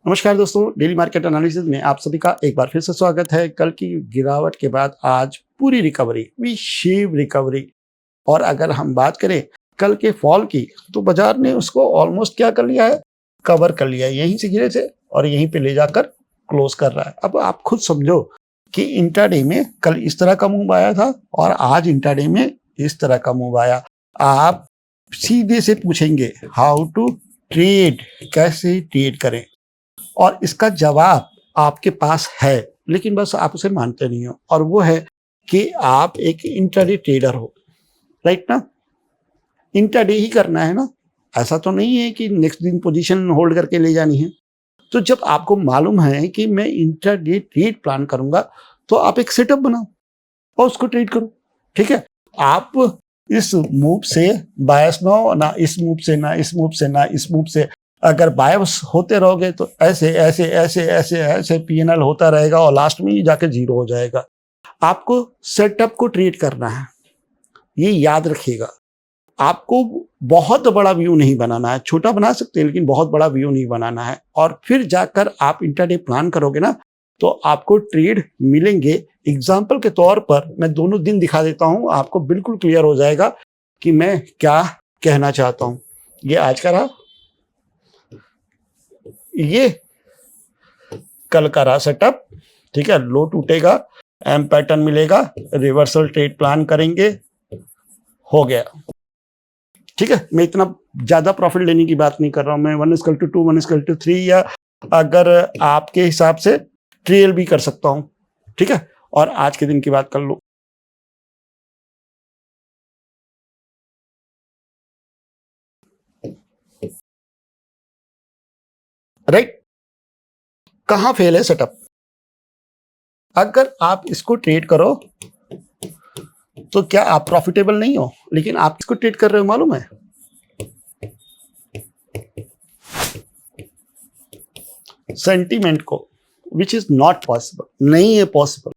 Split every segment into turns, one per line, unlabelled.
नमस्कार दोस्तों, daily market analysis में आप सभी का एक बार फिर से स्वागत है। कल की गिरावट के बाद आज पूरी रिकवरी, वी शेव रिकवरी। और अगर हम बात करें कल के फॉल की, तो बाजार ने उसको ऑलमोस्ट क्या कर लिया है, कवर कर लिया है। यहीं से गिरे थे और यहीं पे ले जाकर क्लोज कर रहा है। अब आप खुद समझो कि इंट्राडे में कल इस तरह का मूव आया था और आज इंट्राडे में इस तरह का मूव आया। आप सीधे से पूछेंगे हाउ टू ट्रेड, कैसे ट्रेड करें, और इसका जवाब आपके पास है, लेकिन बस आप उसे मानते नहीं हो। और वो है कि आप एक इंट्राडे ट्रेडर हो, राइट ना। इंट्राडे ही करना है ना, ऐसा तो नहीं है कि नेक्स्ट दिन पोजीशन होल्ड करके ले जानी है। तो जब आपको मालूम है कि मैं इंट्राडे ट्रेड प्लान करूंगा, तो आप एक सेटअप बनाओ और उसको ट्रेड करो। ठीक है, आप इस मूव से बायस ना हो, ना इस मूव से, ना इस मूव से, ना इस मूव से। अगर बायस होते रहोगे तो ऐसे ऐसे ऐसे ऐसे ऐसे पीएनएल होता रहेगा और लास्ट में ही जाके जीरो हो जाएगा। आपको सेटअप को ट्रेड करना है, ये याद रखिएगा। आपको बहुत बड़ा व्यू नहीं बनाना है, छोटा बना सकते हैं लेकिन बहुत बड़ा व्यू नहीं बनाना है। और फिर जाकर आप इंट्राडे प्लान करोगे ना, तो आपको ट्रेड मिलेंगे। एग्जाम्पल के तौर पर मैं दोनों दिन दिखा देता हूं, आपको बिल्कुल क्लियर हो जाएगा कि मैं क्या कहना चाहता हूं। ये आज का रहा, ये कल का रहा सेटअप। ठीक है, लो टूटेगा, एम पैटर्न मिलेगा, रिवर्सल ट्रेड प्लान करेंगे, हो गया। ठीक है, मैं इतना ज्यादा प्रॉफिट लेने की बात नहीं कर रहा हूं। मैं 1:2, 1:3 या अगर आपके हिसाब से ट्रेल भी कर सकता हूं। ठीक है, और आज के दिन की बात कर लो। राइट, कहां फेल है सेटअप। अगर आप इसको ट्रेड करो तो क्या आप प्रॉफिटेबल नहीं हो, लेकिन आप इसको ट्रेड कर रहे हो, मालूम है। सेंटीमेंट को, विच इज नॉट पॉसिबल, नहीं है पॉसिबल।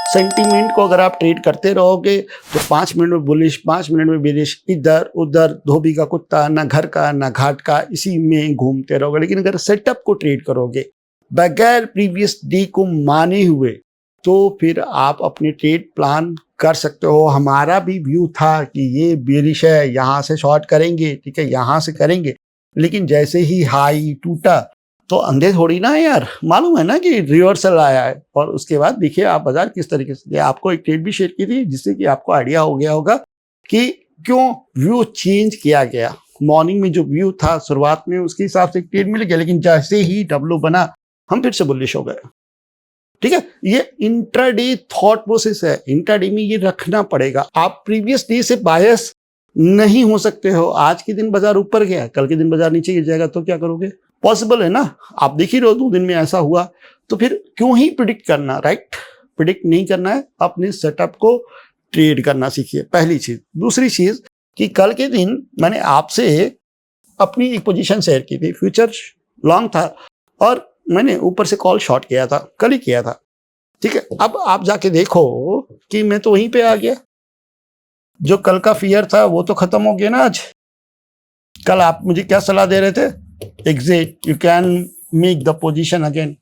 सेंटीमेंट को अगर आप ट्रेड करते रहोगे तो 5 मिनट में बुलिश, 5 मिनट में बेरिश, इधर उधर धोबी का कुत्ता, ना घर का ना घाट का, इसी में घूमते रहोगे। लेकिन अगर सेटअप को ट्रेड करोगे बगैर प्रीवियस डे को माने हुए, तो फिर आप अपने ट्रेड प्लान कर सकते हो। हमारा भी व्यू था कि ये बेरिश है, यहाँ से शॉर्ट करेंगे, ठीक है, यहाँ से करेंगे। लेकिन जैसे ही हाई टूटा तो अंधे थोड़ी ना है यार, मालूम है ना कि रिवर्सल आया है। और उसके बाद देखिए आप बाजार किस तरीके से, आपको एक ट्रेड भी शेयर की थी जिससे कि आपको आइडिया हो गया होगा कि क्यों व्यू चेंज किया गया। मॉर्निंग में जो व्यू था शुरुआत में, उसके हिसाब से ट्रेड मिल गया, लेकिन जैसे ही डब्ल्यू बना हम फिर से बुलिश हो गए। ठीक है, ये इंट्राडे थॉट प्रोसेस है। इंट्राडे में ये रखना पड़ेगा। आप प्रीवियस डे से बायस नहीं हो सकते हो। आज के दिन बाजार ऊपर गया, कल के दिन बाजार नीचे गिर जाएगा, तो क्या करोगे। पॉसिबल है ना, आप देख ही रहो 2 दिन में ऐसा हुआ, तो फिर क्यों ही प्रिडिक्ट करना। राइट, प्रिडिक्ट नहीं करना है, अपने सेटअप को ट्रेड करना सीखिए, पहली चीज। दूसरी चीज कि कल के दिन मैंने आपसे अपनी एक पोजीशन शेयर की थी, फ्यूचर लॉन्ग था और मैंने ऊपर से कॉल शॉर्ट किया था, कल ही किया था। ठीक है, अब आप जाके देखो कि मैं तो वहीं पे आ गया। जो कल का फियर था वो तो खत्म हो गया ना आज। कल आप मुझे क्या सलाह दे रहे थे, exit, you can make the position again.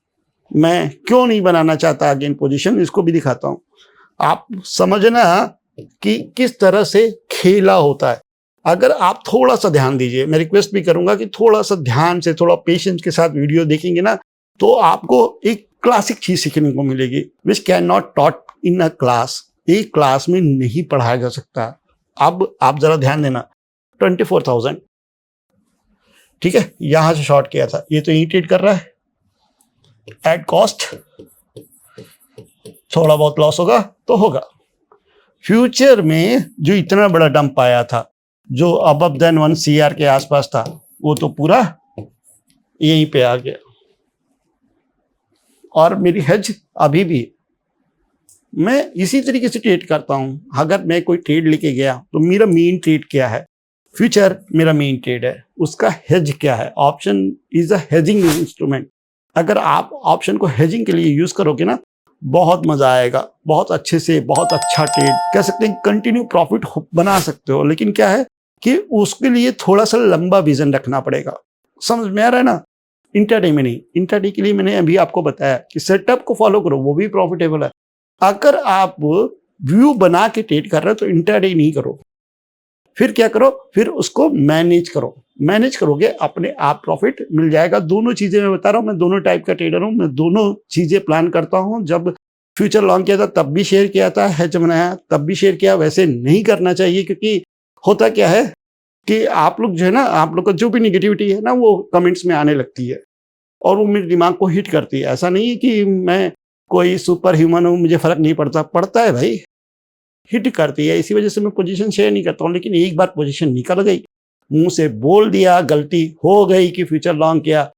मैं क्यों नहीं बनाना चाहता अगेन पोजीशन, इसको भी दिखाता हूं। आप समझना कि किस तरह से खेला होता है। अगर आप थोड़ा सा ध्यान दीजिए, मैं रिक्वेस्ट भी करूंगा कि थोड़ा सा ध्यान से, थोड़ा पेशेंस के साथ वीडियो देखेंगे ना, तो आपको एक क्लासिक चीज सीखने को मिलेगी, which can not taught in a class. एक क्लास में नहीं पढ़ाया जा सकता। अब आप जरा ध्यान देना, 24,000, ठीक है, यहां से शॉर्ट किया था, ये तो यही ट्रेड कर रहा है एट कॉस्ट। थोड़ा बहुत लॉस होगा तो होगा। फ्यूचर में जो इतना बड़ा डंप आया था, जो अबव देन 1 CR के आसपास था, वो तो पूरा यहीं पे आ गया। और मेरी हेज अभी भी मैं इसी तरीके से ट्रेड करता हूं। अगर मैं कोई ट्रेड लेके गया तो मेरा मेन ट्रेड क्या है, फ्यूचर मेरा मेन ट्रेड है, उसका हेज क्या है। Option is a hedging instrument. अगर आप ऑप्शन को हेजिंग के लिए यूज करोगे ना, बहुत मजा आएगा, बहुत अच्छे से, बहुत अच्छा ट्रेड कह सकते हैं, कंटिन्यू प्रॉफिट बना सकते हो। लेकिन क्या है कि उसके लिए थोड़ा सा लंबा विजन रखना पड़ेगा। समझ में आ रहा है ना। इंट्राडे में नहीं। इंट्राडे के लिए मैंने अभी आपको बताया कि सेटअप को फॉलो करो, वो भी प्रॉफिटेबल है। अगर आप व्यू बना के ट्रेड कर रहे हो तो इंट्राडे नहीं करो, फिर क्या करो, फिर उसको मैनेज करो। मैनेज करोगे अपने आप प्रॉफिट मिल जाएगा। दोनों चीजें मैं बता रहा हूँ, मैं दोनों टाइप का ट्रेडर हूँ, मैं दोनों चीजें प्लान करता हूँ। जब फ्यूचर लॉन्ग किया था तब भी शेयर किया था, हेज बनाया तब भी शेयर किया। वैसे नहीं करना चाहिए, क्योंकि होता क्या है कि आप लोग जो है ना, आप लोग का जो भी निगेटिविटी है ना, वो कमेंट्स में आने लगती है और वो मेरे दिमाग को हिट करती है। ऐसा नहीं है कि मैं कोई सुपर ह्यूमन हूँ, मुझे फर्क नहीं पड़ता, पड़ता है भाई, हिट करती है। इसी वजह से मैं पोजीशन शेयर नहीं करता हूँ। लेकिन एक बार पोजीशन निकल गई, मुंह से बोल दिया, गलती हो गई कि फ्यूचर लॉन्ग किया,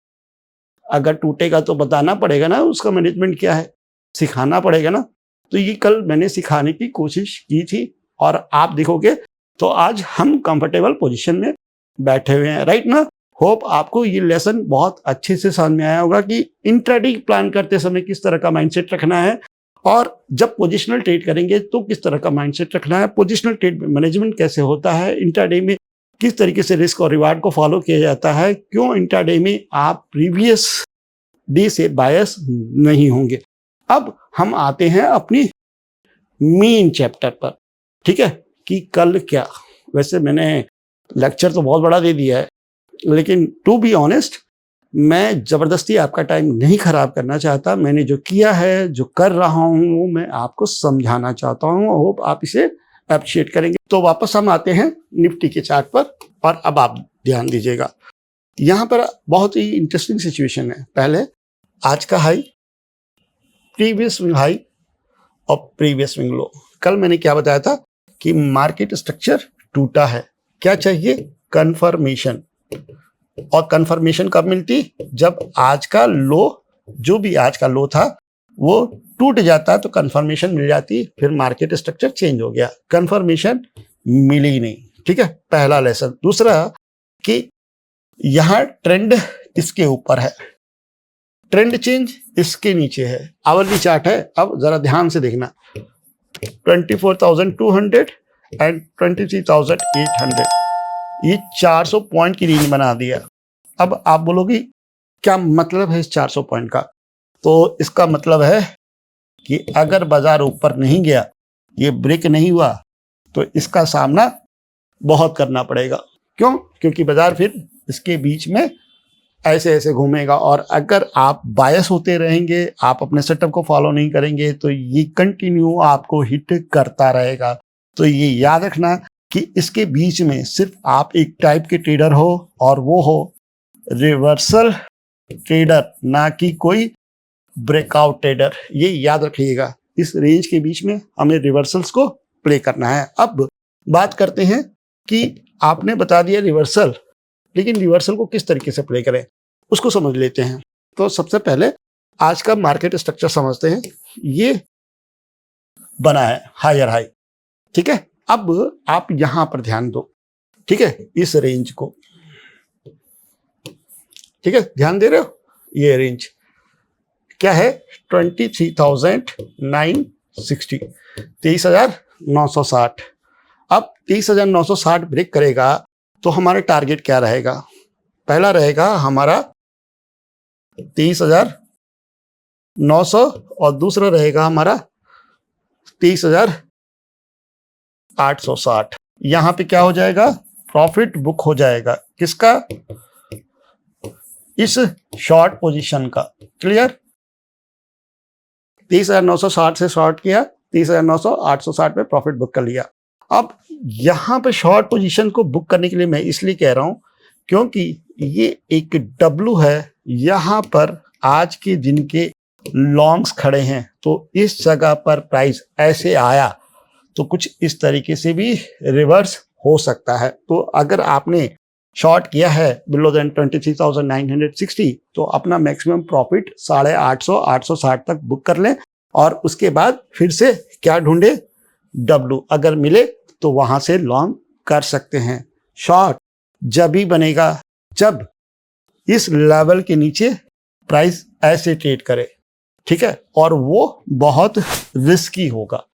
अगर टूटेगा तो बताना पड़ेगा ना, उसका मैनेजमेंट क्या है, सिखाना पड़ेगा ना। तो ये कल मैंने सिखाने की कोशिश की थी और आप देखोगे तो आज हम कंफर्टेबल पोजीशन में बैठे हुए हैं, राइट ना। होप आपको ये लेसन बहुत अच्छे से समझ में आया होगा कि इंट्राडे प्लान करते समय किस तरह का माइंडसेट रखना है और जब पोजिशनल ट्रेड करेंगे तो किस तरह का माइंडसेट रखना है। पोजिशनल ट्रेड मैनेजमेंट कैसे होता है, इंट्राडे में किस तरीके से रिस्क और रिवार्ड को फॉलो किया जाता है, क्यों इंट्राडे में आप प्रीवियस डे से बायस नहीं होंगे। अब हम आते हैं अपनी मेन चैप्टर पर, ठीक है, कि कल क्या। वैसे मैंने लेक्चर तो बहुत बड़ा दे दिया है, लेकिन टू बी ऑनेस्ट मैं जबरदस्ती आपका टाइम नहीं खराब करना चाहता। मैंने जो किया है, जो कर रहा हूं, वो मैं आपको समझाना चाहता हूं। होप आप इसे अप्रिशिएट करेंगे। तो वापस हम आते हैं निफ्टी के चार्ट पर और अब आप ध्यान दीजिएगा। यहां पर बहुत ही इंटरेस्टिंग सिचुएशन है। पहले आज का हाई, प्रीवियस स्विंग हाई और प्रीवियस स्विंग लो। कल मैंने क्या बताया था कि मार्केट स्ट्रक्चर टूटा है, क्या चाहिए, कंफर्मेशन। और कंफर्मेशन कब मिलती, जब आज का लो, जो भी आज का लो था वो टूट जाता तो कंफर्मेशन मिल जाती, फिर मार्केट स्ट्रक्चर चेंज हो गया। कंफर्मेशन मिली नहीं, ठीक है, पहला लेसन। दूसरा कि यहां ट्रेंड इसके ऊपर है, ट्रेंड चेंज इसके नीचे है, आवरली चार्ट है। अब जरा ध्यान से देखना, 24,200 एंड 23,800, ये 400 पॉइंट की रेंज बना दिया। अब आप बोलोगे क्या मतलब है इस 400 पॉइंट का, तो इसका मतलब है कि अगर बाजार ऊपर नहीं गया, ये ब्रेक नहीं हुआ, तो इसका सामना बहुत करना पड़ेगा। क्यों, क्योंकि बाजार फिर इसके बीच में ऐसे ऐसे घूमेगा और अगर आप बायस होते रहेंगे, आप अपने सेटअप को फॉलो नहीं करेंगे, तो ये कंटिन्यू आपको हिट करता रहेगा। तो ये याद रखना कि इसके बीच में सिर्फ आप एक टाइप के ट्रेडर हो और वो हो रिवर्सल ट्रेडर, ना कि कोई ब्रेकआउट ट्रेडर। ये याद रखिएगा, इस रेंज के बीच में हमें रिवर्सल्स को प्ले करना है। अब बात करते हैं कि आपने बता दिया रिवर्सल, लेकिन रिवर्सल को किस तरीके से प्ले करें उसको समझ लेते हैं। तो सबसे पहले आज का मार्केट स्ट्रक्चर समझते हैं। ये बना है हायर हाई, ठीक है। अब आप यहां पर ध्यान दो, ठीक है, इस रेंज को, ठीक है, ध्यान दे रहे हो। ये रेंज क्या है, 23,960, 23,960। अब 23,960 ब्रेक करेगा तो हमारा टारगेट क्या रहेगा, पहला रहेगा हमारा 23,900 और दूसरा रहेगा हमारा 23,860। यहां पे क्या हो जाएगा, प्रॉफिट बुक हो जाएगा, किसका, इस शॉर्ट पोजीशन का। क्लियर, 23,960 से शॉर्ट किया, 23,900 860 पे प्रॉफिट बुक कर लिया। अब यहां पे शॉर्ट पोजीशन को बुक करने के लिए मैं इसलिए कह रहा हूं क्योंकि ये एक डब्लू है, यहां पर आज के दिन के लॉन्ग्स खड़े हैं, तो इस जगह पर प्राइस ऐसे आया तो कुछ इस तरीके से भी रिवर्स हो सकता है। तो अगर आपने शॉर्ट किया है बिलो देन 23,960 तो अपना मैक्सिमम प्रॉफिट 850 860 तक बुक कर लें और उसके बाद फिर से क्या ढूंढे, डब्लू अगर मिले तो वहां से लॉन्ग कर सकते हैं। शॉर्ट जब ही बनेगा जब इस लेवल के नीचे प्राइस ऐसे ट्रेड करे, ठीक है, और वो बहुत रिस्की होगा।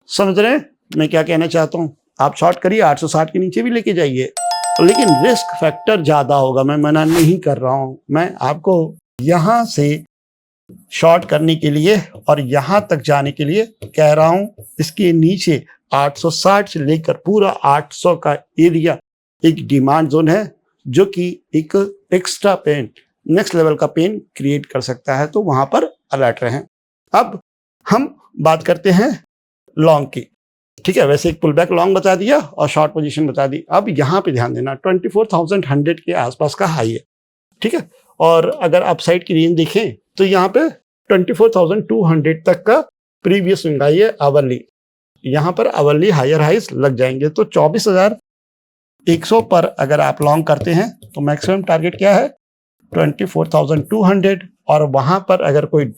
समझ रहे हैं मैं क्या कहना चाहता हूं। आप शॉर्ट करिए, 860 के नीचे भी लेके जाइए, लेकिन रिस्क फैक्टर ज़्यादा होगा। मैं मना नहीं कर रहा हूँ, मैं आपको यहाँ से शॉर्ट करने के लिए और यहाँ तक जाने के लिए कह रहा हूँ। इसके नीचे 860 से लेकर पूरा 800 का एरिया एक डिमांड जोन है, जो कि एक एक्स्ट्रा पेन, नेक्स्ट लेवल का पेन क्रिएट कर सकता है, तो वहां पर अलर्ट रहें। अब हम बात करते हैं लॉन्ग की। ठीक है, वैसे एक पुल बैक लॉन्ग बता दिया और शॉर्ट पोजीशन बता दी। अब यहाँ पे ध्यान देना, 24,100 के आसपास का हाई है। ठीक है, और अगर आप साइड की रेंज देखें तो यहाँ पे 24,200 तक का प्रीवियस स्विंग हाई है आवरली। यहाँ पर आवरली हायर हाइस लग जाएंगे, तो 24,100 पर अगर आप लॉन्ग करते हैं तो मैक्सिमम टारगेट क्या है 24,200। और वहां पर अगर कोई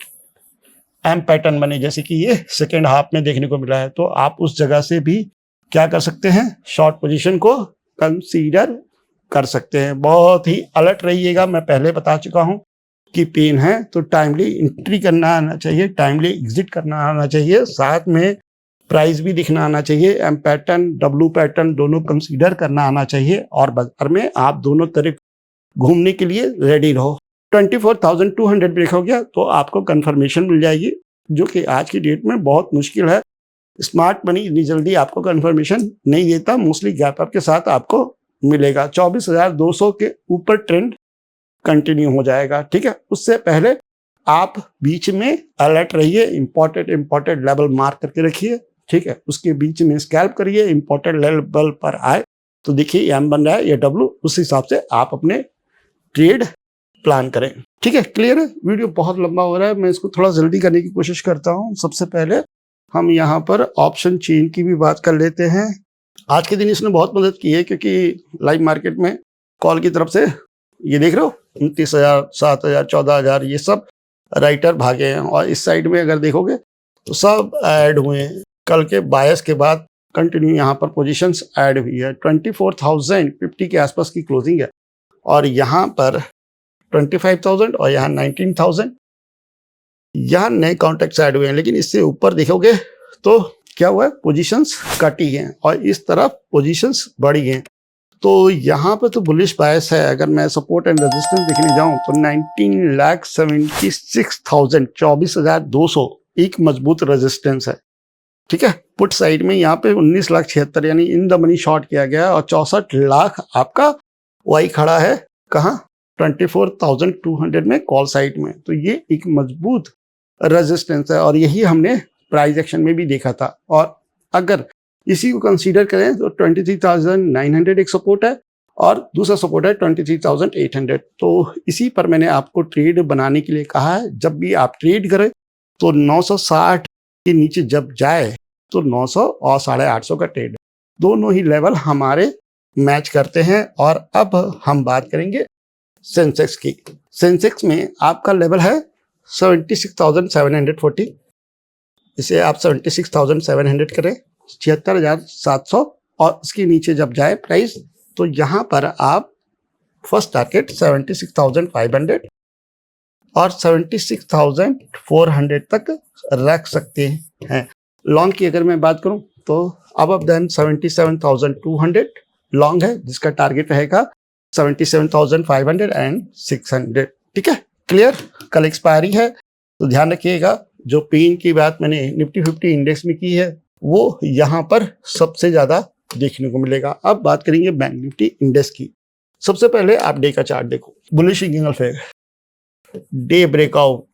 एम पैटर्न बने, जैसे कि ये सेकेंड हाफ में देखने को मिला है, तो आप उस जगह से भी क्या कर सकते हैं, शॉर्ट पोजीशन को कंसीडर कर सकते हैं। बहुत ही अलर्ट रहिएगा। मैं पहले बता चुका हूं कि पेन है तो टाइमली एंट्री करना आना चाहिए, टाइमली एग्जिट करना आना चाहिए, साथ में प्राइस भी दिखना आना चाहिए, एम पैटर्न डब्ल्यू पैटर्न दोनों कंसीडर करना आना चाहिए, और बाजार में आप दोनों तरफ घूमने के लिए रेडी रहो। 24,200 ब्रेक हो गया तो आपको कंफर्मेशन मिल जाएगी, जो कि आज की डेट में बहुत मुश्किल है। स्मार्ट मनी इतनी जल्दी आपको कंफर्मेशन नहीं देता, मोस्टली गैप अप के साथ आपको मिलेगा। 24,200 के ऊपर ट्रेंड कंटिन्यू हो जाएगा। ठीक है, उससे पहले आप बीच में अलर्ट रहिए, इंपॉर्टेंट लेवल मार्क करके रखिए। ठीक है, उसके बीच में स्कैल्प करिए, इंपॉर्टेंट लेवल पर आए तो देखिए एम बन रहा है या डब्ल्यू, उस हिसाब से आप अपने ट्रेड प्लान करें। ठीक है, क्लियर है। वीडियो बहुत लंबा हो रहा है, मैं इसको थोड़ा जल्दी करने की कोशिश करता हूँ। सबसे पहले हम यहाँ पर ऑप्शन चेन की भी बात कर लेते हैं। आज के दिन इसने बहुत मदद की है, क्योंकि लाइव मार्केट में कॉल की तरफ से ये देख रहे हो 29,000, 7,000, 14,000 ये सब राइटर भागे हैं, और इस साइड में अगर देखोगे तो सब ऐड हुए हैं। कल के बायस के बाद कंटिन्यू यहाँ पर पोजीशंस ऐड हुई है। 24,050 के आसपास की क्लोजिंग है, और यहाँ पर 25,000 और यहाँ 19,000 यहाँ नए कॉन्ट्रैक्ट्स ऐड हुए हैं। लेकिन इससे ऊपर देखोगे तो क्या हुआ है, पोजीशंस कटी हैं और इस तरफ पोजीशंस बढ़ी हैं। तो यहाँ पे तो बुलिश बायस है। अगर मैं सपोर्ट एंड रेजिस्टेंस देखने जाऊं तो 19,76,000 24,200 एक मजबूत रेजिस्टेंस है। ठीक है, पुट साइड में यहाँ पे 19,76,000 यानी इन द मनी शॉर्ट किया गया, और 64 लाख आपका वाई खड़ा है कहाँ, 24,200 में कॉल साइड में। तो ये एक मजबूत रेजिस्टेंस है, और यही हमने प्राइस एक्शन में भी देखा था। और अगर इसी को कंसीडर करें तो 23,900 एक सपोर्ट है, और दूसरा सपोर्ट है 23,800। तो इसी पर मैंने आपको ट्रेड बनाने के लिए कहा है। जब भी आप ट्रेड करें तो 960 के नीचे जब जाए तो 900 और 850 का ट्रेड, दोनों ही लेवल हमारे मैच करते हैं। और अब हम बात करेंगे सेंसेक्स की। सेंसेक्स में आपका लेवल है 76,740, इसे आप 76,700 करें, 76,700, और इसके नीचे जब जाए प्राइस तो यहाँ पर आप फर्स्ट टारगेट 76,500 और 76,400 तक रख सकते हैं। लॉन्ग की अगर मैं बात करूं तो अब देन 77,200 लॉन्ग है, जिसका टारगेट रहेगा 77,500 एंड 600। ठीक है, क्लियर। कल एक्सपायरी है तो ध्यान रखिएगा। जो पेन की बात मैंने निफ्टी 50 इंडेक्स में की है वो यहाँ पर सबसे ज्यादा देखने को मिलेगा। अब बात करेंगे बैंक निफ्टी इंडेक्स की। सबसे पहले आप डे का चार्ट देखो, bullish engulfing, day breakout,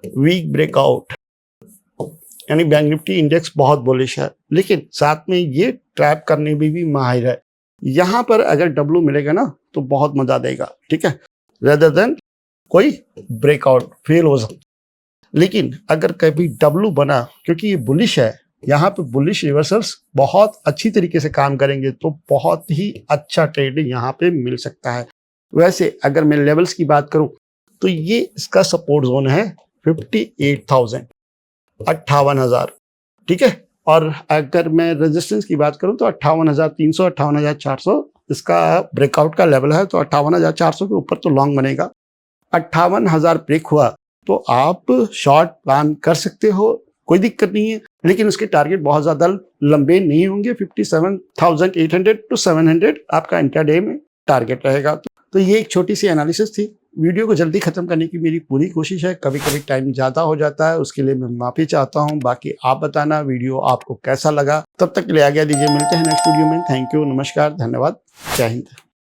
week breakout, यानी बैंक निफ्टी इंडेक्स बहुत बुलिश है, लेकिन साथ में ये ट्रैप करने में भी माहिर है। यहां पर अगर डब्ल्यू मिलेगा ना तो बहुत मजा देगा। ठीक है, रेदर देन कोई ब्रेकआउट फेल हो सकता। लेकिन अगर कभी डब्ल्यू बना, क्योंकि ये बुलिश है, यहाँ पे बुलिश रिवर्सल्स बहुत अच्छी तरीके से काम करेंगे, तो बहुत ही अच्छा ट्रेड यहाँ पे मिल सकता है। वैसे अगर मैं लेवल्स की बात करूं तो ये इसका सपोर्ट जोन है 58,000, 58,000। ठीक है, और अगर मैं रेजिस्टेंस की बात करूं तो 58,300, 58,400 इसका ब्रेकआउट का लेवल है। तो 58,400 के ऊपर तो लॉन्ग बनेगा। 58,000 ब्रेक हुआ तो आप शॉर्ट प्लान कर सकते हो, कोई दिक्कत नहीं है। लेकिन उसके टारगेट बहुत ज़्यादा लंबे नहीं होंगे। 57,800 टू 700 आपका इंट्राडे में टारगेट रहेगा। तो ये एक छोटी सी एनालिसिस थी। वीडियो को जल्दी ख़त्म करने की मेरी पूरी कोशिश है। कभी कभी टाइम ज़्यादा हो जाता है, उसके लिए मैं माफ़ी चाहता हूँ। बाकी आप बताना वीडियो आपको कैसा लगा। तब तक के लिए आज्ञा दीजिए, मिलते हैं नेक्स्ट वीडियो में। थैंक यू, नमस्कार, धन्यवाद, जय हिंद।